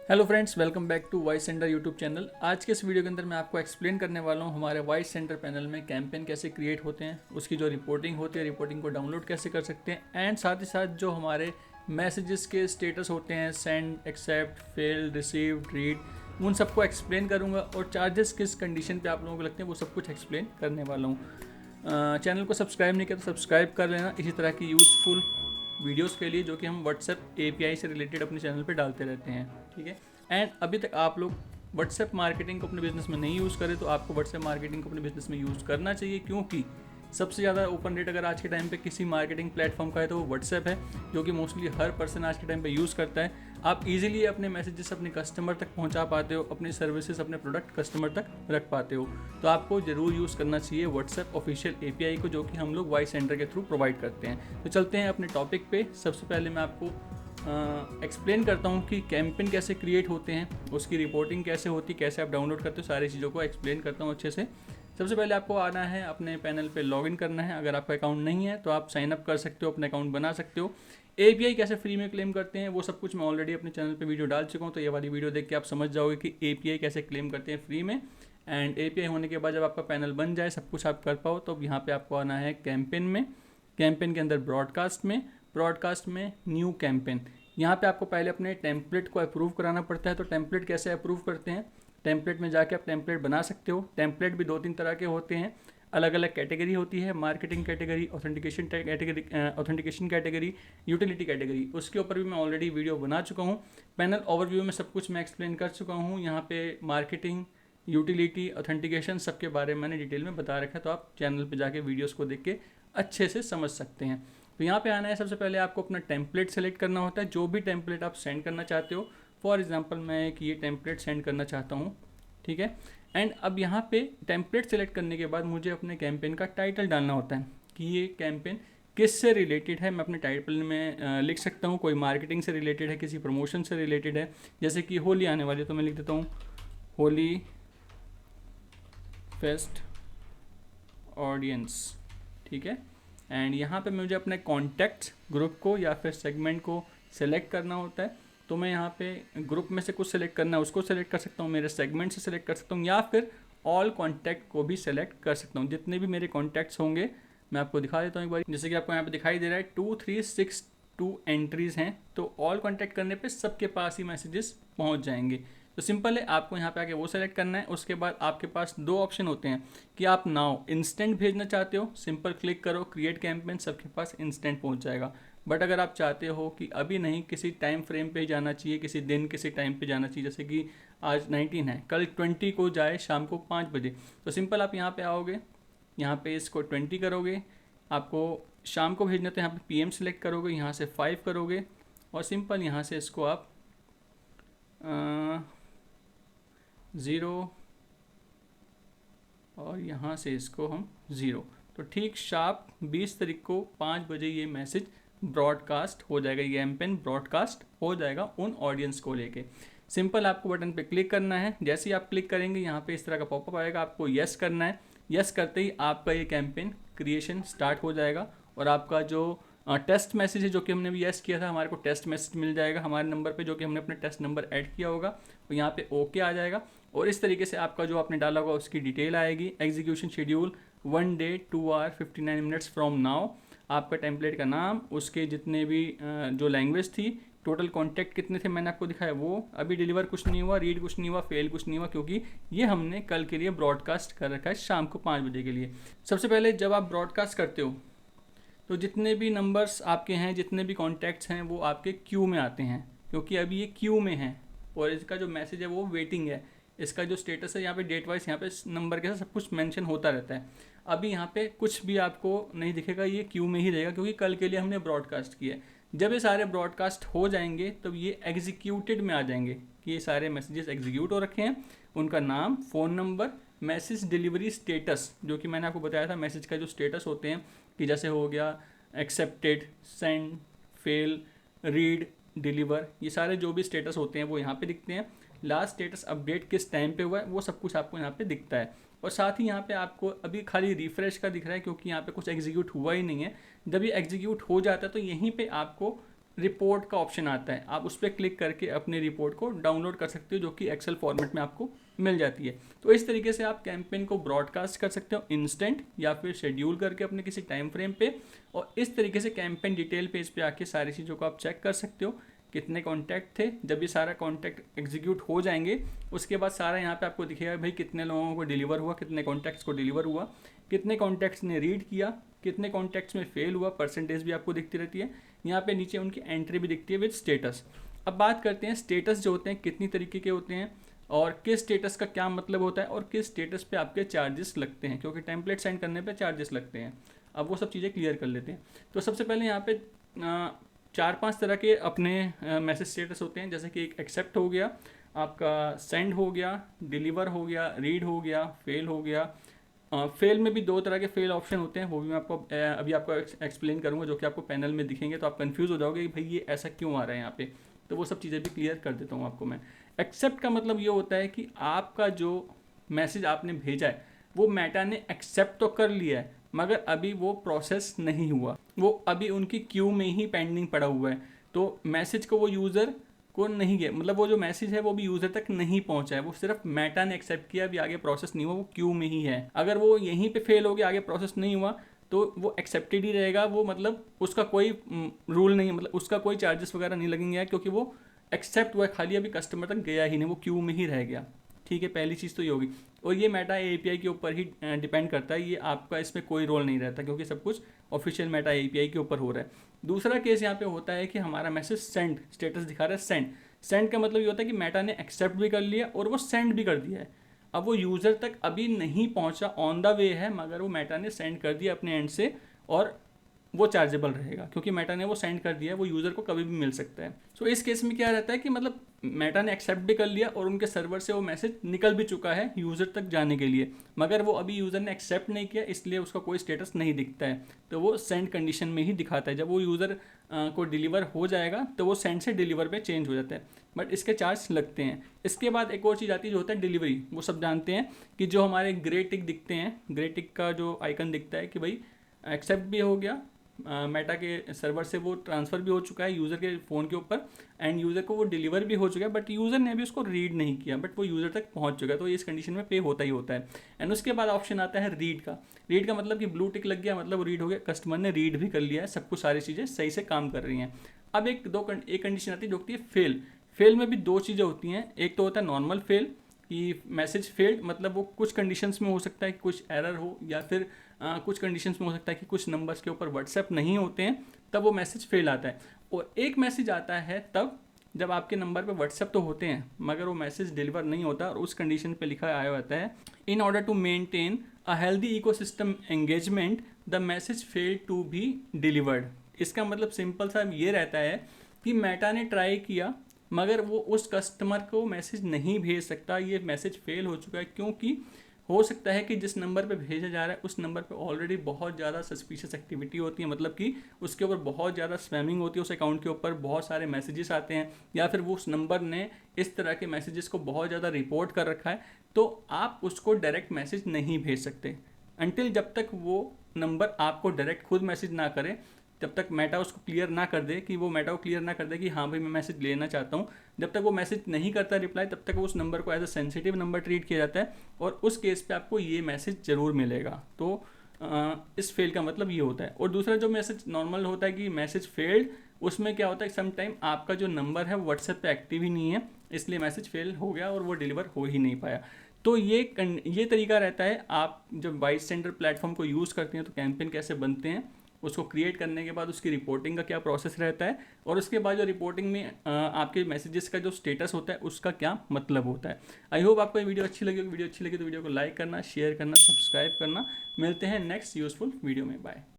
Hello friends, welcome back to Voice Centre YouTube channel. आज के इस वीडियो के अंदर मैं आपको एक्सप्लेन करने वाला हूँ हमारे वॉइस सेंटर पैनल में कैंपेन कैसे क्रिएट होते हैं, उसकी जो रिपोर्टिंग होती है रिपोर्टिंग को डाउनलोड कैसे कर सकते हैं, एंड साथ ही साथ जो हमारे मैसेजेस के स्टेटस होते हैं send, accept, fail, received, read, उन सबको एक्सप्लेन करूँगा और चार्जेस किस कंडीशन पर आप लोगों को लगते हैं वो सब कुछ एक्सप्लेन करने वाला हूँ। चैनल को सब्सक्राइब नहीं किया तो सब्सक्राइब कर लेना इसी तरह की यूज़फुल वीडियोस के लिए जो कि हम व्हाट्सएप एपीआई से रिलेटेड अपने चैनल पे डालते रहते हैं। ठीक है, एंड अभी तक आप लोग व्हाट्सएप मार्केटिंग को अपने बिजनेस में नहीं यूज़ करें तो आपको व्हाट्सएप मार्केटिंग को अपने बिजनेस में यूज़ करना चाहिए, क्योंकि सबसे ज़्यादा ओपन रेट अगर आज के टाइम पे किसी मार्केटिंग प्लेटफॉर्म का है तो वो व्हाट्सएप है, जो कि मोस्टली हर पर्सन आज के टाइम पे यूज़ करता है। आप इजीली अपने मैसेजेस अपने कस्टमर तक पहुंचा पाते हो, अपनी सर्विसेज अपने प्रोडक्ट कस्टमर तक रख पाते हो। तो आपको ज़रूर यूज़ करना चाहिए व्हाट्सएप ऑफिशियल एपीआई को, जो कि हम लोग वॉइस सेंटर के थ्रू प्रोवाइड करते हैं। तो चलते हैं अपने टॉपिक पे। सबसे पहले मैं आपको एक्सप्लेन करता हूँ कि कैंपेन कैसे क्रिएट होते हैं, उसकी रिपोर्टिंग कैसे होती है, कैसे आप डाउनलोड करते हो, सारी चीज़ों को एक्सप्लेन करता हूँ अच्छे से। सबसे पहले आपको आना है, अपने पैनल पे लॉगिन करना है। अगर आपका अकाउंट नहीं है तो आप साइन अप कर सकते हो, अपना अकाउंट बना सकते हो। एपीआई कैसे फ्री में क्लेम करते हैं वो सब कुछ मैं ऑलरेडी अपने चैनल पे वीडियो डाल चुका हूँ, तो ये वाली वीडियो देख के आप समझ जाओगे कि एपीआई कैसे क्लेम करते हैं फ्री में। एंड एपीआई होने के बाद जब आपका पैनल बन जाए, सब कुछ आप कर पाओ, तो यहाँ पे आपको आना है कैंपेन में। कैंपेन के अंदर ब्रॉडकास्ट में न्यू कैंपेन। यहाँ पे आपको पहले अपने टेम्पलेट को अप्रूव कराना पड़ता है। तो टेम्पलेट कैसे अप्रूव करते हैं, टेम्पलेट में जाके आप टेम्पलेट बना सकते हो। टेम्पलेट भी 2-3 तरह के होते हैं, अलग अलग कैटेगरी होती है, marketing category, authentication category, utility category. उसके ऊपर भी मैं ऑलरेडी वीडियो बना चुका हूँ। पैनल ओवरव्यू में सब कुछ मैं एक्सप्लेन कर चुका हूँ। यहाँ पे मार्केटिंग, यूटिलिटी, ऑथेंटिकेशन सबके बारे में मैंने डिटेल में बता रखा है, तो आप चैनल पे जाके वीडियोस को देख के अच्छे से समझ सकते हैं। तो यहाँ पे आना है, सबसे पहले आपको अपना टेम्पलेट सेलेक्ट करना होता है, जो भी टेम्पलेट आप सेंड करना चाहते हो। फॉर एग्जांपल मैं एक ये टेम्पलेट सेंड करना चाहता हूँ। ठीक है, एंड अब यहाँ पे टेम्पलेट सेलेक्ट करने के बाद मुझे अपने कैंपेन का टाइटल डालना होता है कि ये कैंपेन किस से रिलेटेड है। मैं अपने टाइटल में लिख सकता हूँ, कोई मार्केटिंग से रिलेटेड है, किसी प्रमोशन से रिलेटेड है। जैसे कि होली आने वाली है तो मैं लिख देता हूँ होली फेस्ट ऑडियंस। ठीक है, एंड यहाँ पे मुझे अपने कॉन्टैक्ट ग्रुप को या फिर सेगमेंट को सेलेक्ट करना होता है। तो मैं यहाँ पे ग्रुप में से कुछ सेलेक्ट करना है उसको सेलेक्ट कर सकता हूँ, मेरे सेगमेंट से सेलेक्ट कर सकता हूँ, या फिर ऑल कॉन्टैक्ट को भी सेलेक्ट कर सकता हूँ। जितने भी मेरे कॉन्टैक्ट्स होंगे मैं आपको दिखा देता हूँ एक बार। जैसे कि आपको यहाँ पे दिखाई दे रहा है 2362 एंट्रीज़ हैं, तो ऑल कॉन्टैक्ट करने पे सबके पास ही मैसेजेस पहुँच जाएंगे। तो सिंपल है, आपको यहाँ पे आके वो सेलेक्ट करना है। उसके बाद आपके पास 2 ऑप्शन होते हैं कि आप नाउ इंस्टेंट भेजना चाहते हो, सिंपल क्लिक करो क्रिएट कैंपेन, सबके पास इंस्टेंट पहुँच जाएगा। बट अगर आप चाहते हो कि अभी नहीं, किसी टाइम फ्रेम पे जाना चाहिए, किसी दिन किसी टाइम पे जाना चाहिए, जैसे कि आज 19 है, कल 20 को जाए शाम को 5 बजे, तो सिंपल आप यहाँ पे आओगे, यहाँ पे इसको 20 करोगे। आपको शाम को भेजना तो यहाँ पे पीएम सेलेक्ट करोगे, यहाँ से 5 करोगे और सिंपल यहाँ से इसको आप 0 और यहाँ से इसको हम 0। तो ठीक शार्प 20 तारीख को 5 बजे ये मैसेज ब्रॉडकास्ट हो जाएगा, ये कैंपेन ब्रॉडकास्ट हो जाएगा उन ऑडियंस को लेके। सिंपल आपको बटन पे क्लिक करना है। जैसे ही आप क्लिक करेंगे यहाँ पे इस तरह का पॉपअप आएगा, आपको यस करना है। यस करते ही आपका ये कैंपेन क्रिएशन स्टार्ट हो जाएगा और आपका जो टेस्ट मैसेज है, जो कि हमने भी यस किया था, हमारे को टेस्ट मैसेज मिल जाएगा हमारे नंबर पे, जो कि हमने अपने टेस्ट नंबर ऐड किया होगा, तो यहाँ पे ओके आ जाएगा। और इस तरीके से आपका जो आपने डाला होगा उसकी डिटेल आएगी। Execution schedule 1 day 2 hour 59 minutes from now, आपका टेम्पलेट का नाम, उसके जितने भी जो लैंग्वेज थी, टोटल कॉन्टैक्ट कितने थे मैंने आपको दिखाया वो। अभी डिलीवर कुछ नहीं हुआ, रीड कुछ नहीं हुआ, फेल कुछ नहीं हुआ, क्योंकि ये हमने कल के लिए ब्रॉडकास्ट कर रखा है शाम को 5 बजे के लिए। सबसे पहले जब आप ब्रॉडकास्ट करते हो तो जितने भी नंबर्स आपके हैं, जितने भी कॉन्टैक्ट्स हैं, वो आपके क्यू में आते हैं, क्योंकि अभी ये क्यू में है और इसका जो मैसेज है वो वेटिंग है। इसका जो स्टेटस है यहाँ पे डेट वाइज यहाँ पे नंबर के साथ सब कुछ मेंशन होता रहता है। अभी यहाँ पे कुछ भी आपको नहीं दिखेगा, ये क्यू में ही रहेगा, क्योंकि कल के लिए हमने ब्रॉडकास्ट किया है। जब ये सारे ब्रॉडकास्ट हो जाएंगे तब ये एग्जीक्यूटेड में आ जाएंगे कि ये सारे मैसेजेस एग्जीक्यूट हो रखे हैं, उनका नाम, phone number, message delivery status, जो कि मैंने आपको बताया था मैसेज का जो स्टेटस होते हैं कि जैसे हो गया accepted, send, fail, read, deliver, ये सारे जो भी स्टेटस होते हैं वो यहाँ पे दिखते हैं। लास्ट स्टेटस अपडेट किस टाइम पे हुआ है वो सब कुछ आपको यहाँ पे दिखता है। और साथ ही यहाँ पे आपको अभी खाली रिफ्रेश का दिख रहा है, क्योंकि यहाँ पे कुछ एग्जीक्यूट हुआ ही नहीं है। जब ये एग्जीक्यूट हो जाता है तो यहीं पे आपको रिपोर्ट का ऑप्शन आता है, आप उस पर क्लिक करके अपनी रिपोर्ट को डाउनलोड कर सकते हो, जो कि एक्सेल फॉर्मेट में आपको मिल जाती है। तो इस तरीके से आप कैंपेन को ब्रॉडकास्ट कर सकते हो इंस्टेंट या फिर शेड्यूल करके अपने किसी टाइम फ्रेम पे, और इस तरीके से कैंपेन डिटेल पेज पे आके सारी चीज़ों को आप चेक कर सकते हो। कितने कॉन्टैक्ट थे, जब ये सारा कॉन्टैक्ट एग्जीक्यूट हो जाएंगे उसके बाद सारा यहाँ पे आपको दिखेगा भाई कितने लोगों को डिलीवर हुआ, कितने कॉन्टैक्ट्स को डिलीवर हुआ, कितने कॉन्टैक्ट्स ने रीड किया, कितने कॉन्टैक्ट्स में फेल हुआ, परसेंटेज भी आपको दिखती रहती है। यहाँ पे नीचे उनकी एंट्री भी दिखती है विद स्टेटस। अब बात करते हैं स्टेटस जो होते हैं कितनी तरीके के होते हैं और किस स्टेटस का क्या मतलब होता है और किस स्टेटस पे आपके चार्जेस लगते हैं, क्योंकि टेम्पलेट सेंड करने पे चार्जेस लगते हैं। अब वो सब चीज़ें क्लियर कर लेते हैं। तो सबसे पहले यहाँ पे 4-5 तरह के अपने मैसेज स्टेटस होते हैं, जैसे कि एक एक्सेप्ट हो गया, आपका सेंड हो गया, डिलीवर हो गया, रीड हो गया, फेल हो गया। फेल में भी 2 तरह के फेल ऑप्शन होते हैं, वो भी मैं आपको अभी आपको एक्सप्लेन करूंगा, जो कि आपको पैनल में दिखेंगे तो आप कंफ्यूज हो जाओगे कि भाई ये ऐसा क्यों आ रहा है यहाँ पे। तो वो सब चीज़ें भी क्लियर कर देता हूँ आपको मैं। एक्सेप्ट का मतलब ये होता है कि आपका जो मैसेज आपने भेजा है वो मेटा ने एक्सेप्ट तो कर लिया है, मगर अभी वो प्रोसेस नहीं हुआ, वो अभी उनकी क्यू में ही पेंडिंग पड़ा हुआ है। तो मैसेज को वो यूज़र को नहीं गया, मतलब वो जो मैसेज है वो भी यूज़र तक नहीं पहुंचा है, वो सिर्फ मेटा ने एक्सेप्ट किया, अभी आगे प्रोसेस नहीं हुआ, वो क्यू में ही है। अगर वो यहीं पे फेल हो गया, आगे प्रोसेस नहीं हुआ, तो वो एक्सेप्टेड ही रहेगा, वो मतलब उसका कोई रूल नहीं, मतलब उसका कोई चार्जेस वगैरह नहीं लगेंगे, क्योंकि वो एक्सेप्ट हुआ, खाली अभी कस्टमर तक गया ही नहीं, वो क्यू में ही रह गया। ठीक है, पहली चीज़ तो ये होगी। और ये मेटा एपीआई के ऊपर ही डिपेंड करता है, ये आपका इसमें कोई रोल नहीं रहता, क्योंकि सब कुछ ऑफिशियल मेटा एपीआई के ऊपर हो रहा है। दूसरा केस यहाँ पे होता है कि हमारा मैसेज सेंड स्टेटस दिखा रहा है सेंड। सेंड का मतलब ये होता है कि मेटा ने एक्सेप्ट भी कर लिया और वो सेंड भी कर दिया है। अब वो यूज़र तक अभी नहीं पहुंचा, ऑन द वे है, मगर वो मेटा ने सेंड कर दिया अपने एंड से, और वो चार्जेबल रहेगा, क्योंकि मेटा ने वो सेंड कर दिया है, वो यूज़र को कभी भी मिल सकता है। सो इस केस में क्या रहता है कि मतलब मेटा ने एक्सेप्ट भी कर लिया और उनके सर्वर से वो मैसेज निकल भी चुका है यूज़र तक जाने के लिए, मगर वो अभी यूज़र ने एक्सेप्ट नहीं किया, इसलिए उसका कोई स्टेटस नहीं दिखता है। तो वो सेंड कंडीशन में ही दिखाता है। जब वो यूज़र को डिलीवर हो जाएगा तो वो सेंड से डिलीवर पे चेंज हो जाता है, बट इसके चार्ज लगते हैं। इसके बाद एक और चीज़ आती है जो होता है डिलीवरी। वो सब जानते हैं कि जो हमारे ग्रे टिक दिखते हैं, ग्रे टिक का जो आइकन दिखता है कि भाई एक्सेप्ट भी हो गया, मेटा के सर्वर से वो ट्रांसफ़र भी हो चुका है यूज़र के फ़ोन के ऊपर, एंड यूज़र को वो डिलीवर भी हो चुका है, बट यूज़र ने अभी उसको रीड नहीं किया, बट वो यूज़र तक पहुंच चुका है, तो इस कंडीशन में पे होता ही होता है। एंड उसके बाद ऑप्शन आता है रीड का। रीड का मतलब कि ब्लू टिक लग गया, मतलब रीड हो गया, कस्टमर ने रीड भी कर लिया है, सब कुछ सारी चीज़ें सही से काम कर रही हैं। अब एक कंडीशन आती है जो होती है फेल। फेल में भी 2 चीज़ें होती हैं, एक तो होता है नॉर्मल फेल कि मैसेज फेल्ड, मतलब वो कुछ कंडीशंस में हो सकता है कि कुछ एरर हो, या फिर कुछ कंडीशंस में हो सकता है कि कुछ नंबर्स के ऊपर व्हाट्सएप नहीं होते हैं, तब वो मैसेज फेल आता है। और एक मैसेज आता है तब जब आपके नंबर पे व्हाट्सएप तो होते हैं मगर वो मैसेज डिलीवर नहीं होता, और उस कंडीशन पे लिखा आया होता है in order to maintain a healthy ecosystem engagement the message fail to be delivered. इसका मतलब सिंपल सा ये रहता है कि मेटा ने ट्राई किया मगर वो उस कस्टमर को मैसेज नहीं भेज सकता, ये मैसेज फेल हो चुका है, क्योंकि हो सकता है कि जिस नंबर पे भेजा जा रहा है उस नंबर पे ऑलरेडी बहुत ज़्यादा सस्पिशियस एक्टिविटी होती है, मतलब कि उसके ऊपर बहुत ज़्यादा स्पैमिंग होती है, उस अकाउंट के ऊपर बहुत सारे मैसेजेस आते हैं, या फिर वो उस नंबर ने इस तरह के मैसेजेस को बहुत ज़्यादा रिपोर्ट कर रखा है। तो आप उसको डायरेक्ट मैसेज नहीं भेज सकते अनटिल जब तक वो नंबर आपको डायरेक्ट खुद मैसेज ना करे, जब तक मेटा उसको क्लियर ना कर दे, कि वो मेटा को क्लियर ना कर दे कि हाँ भाई मैं मैसेज लेना चाहता हूँ, जब तक वो मैसेज नहीं करता रिप्लाई, तब तक उस नंबर को as a sensitive number treat किया जाता है, और उस केस पे आपको ये मैसेज ज़रूर मिलेगा। तो इस फेल का मतलब ये होता है। और दूसरा जो मैसेज नॉर्मल होता है कि मैसेज फेल्ड, उसमें क्या होता है सम टाइम आपका जो नंबर है व्हाट्सएप पे एक्टिव ही नहीं है, इसलिए मैसेज फेल हो गया और वो डिलीवर हो ही नहीं पाया। तो ये तरीका रहता है। आप जब वाइस सेंडर प्लेटफॉर्म को यूज़ करते हैं तो कैंपेन कैसे बनते हैं, उसको क्रिएट करने के बाद उसकी रिपोर्टिंग का क्या प्रोसेस रहता है, और उसके बाद जो रिपोर्टिंग में आपके मैसेजेस का जो स्टेटस होता है उसका क्या मतलब होता है। आई होप आपको ये वीडियो अच्छी लगी होगी। वीडियो अच्छी लगी तो वीडियो को लाइक करना, शेयर करना, सब्सक्राइब करना। मिलते हैं नेक्स्ट यूजफुल वीडियो में। बाय।